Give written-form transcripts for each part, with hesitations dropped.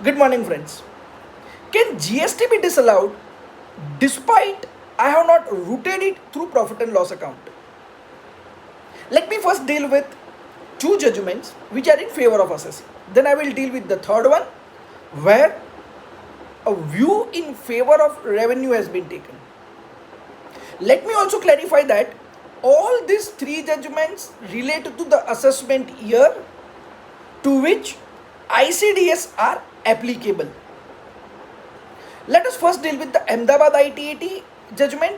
Good morning, friends. Can GST be disallowed despite I have not routed it through profit and loss account? Let me first deal with two judgments which are in favor of assessee. Then I will deal with the third one where a view in favor of revenue has been taken. Let me also clarify that all these three judgments relate to the assessment year to which ICDS are applicable. Let us first deal with the Ahmedabad ITAT judgment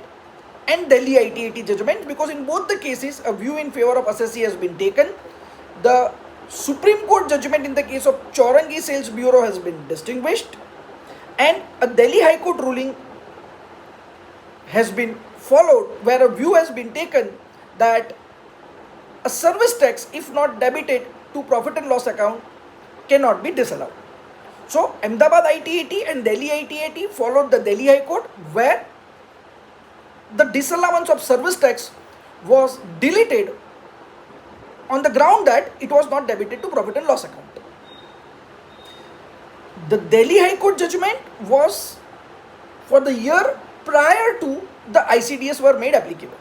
and Delhi ITAT judgment, because in both the cases a view in favor of assessee has been taken. The Supreme Court judgment in the case of Chaurangi Sales Bureau has been distinguished, and a Delhi High Court ruling has been followed where a view has been taken that a service tax, if not debited to profit and loss account, cannot be disallowed. So Ahmedabad ITAT and Delhi ITAT followed the Delhi High Court where the disallowance of service tax was deleted on the ground that it was not debited to profit and loss account. The Delhi High Court judgment was for the year prior to the ICDS were made applicable.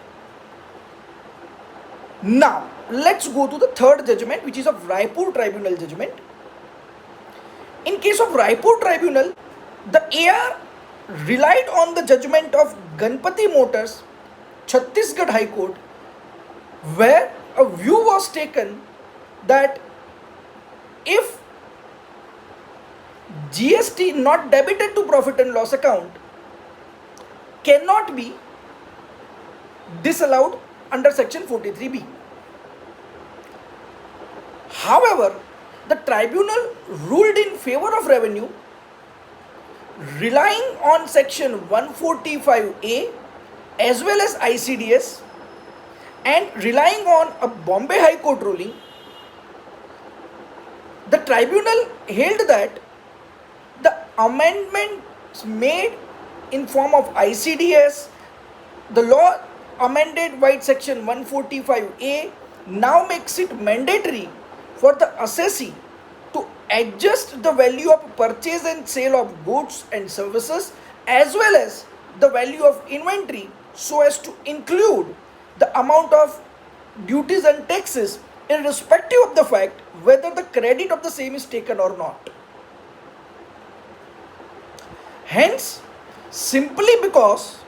Now let's go to the third judgment, which is of Raipur Tribunal judgment. In case of Raipur Tribunal, the AR relied on the judgment of Ganpati Motors, Chhattisgarh High Court, where a view was taken that if GST not debited to profit and loss account cannot be disallowed under section 43B. However, the tribunal ruled in favor of revenue, relying on section 145A as well as ICDS, and relying on a Bombay High Court ruling. The tribunal held that the amendments made in form of ICDS, the law amended by section 145A, now makes it mandatory for the assessee to adjust the value of purchase and sale of goods and services as well as the value of inventory so as to include the amount of duties and taxes irrespective of the fact whether the credit of the same is taken or not. Hence, simply because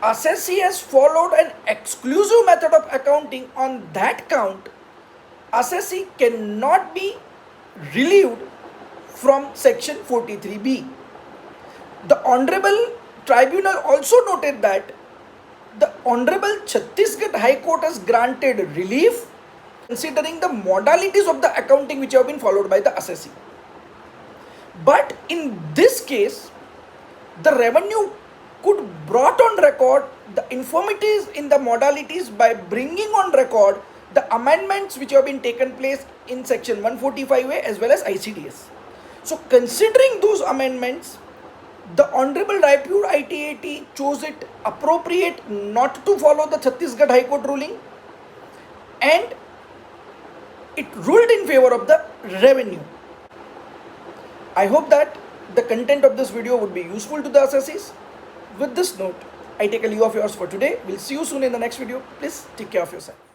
assessee has followed an exclusive method of accounting on that count, assessee cannot be relieved from section 43B. The Honorable Tribunal also noted that the Honorable Chhattisgarh High Court has granted relief considering the modalities of the accounting which have been followed by the assessee. But in this case, the revenue could brought on record the infirmities in the modalities by bringing on record the amendments which have been taken place in section 145A as well as ICDS. So considering those amendments, the Honorable Raipur ITAT chose it appropriate not to follow the Chhattisgarh High Court ruling, and it ruled in favor of the revenue. I hope that the content of this video would be useful to the assessees. With this note, I take a leave of yours for today. We'll see you soon in the next video. Please take care of yourself.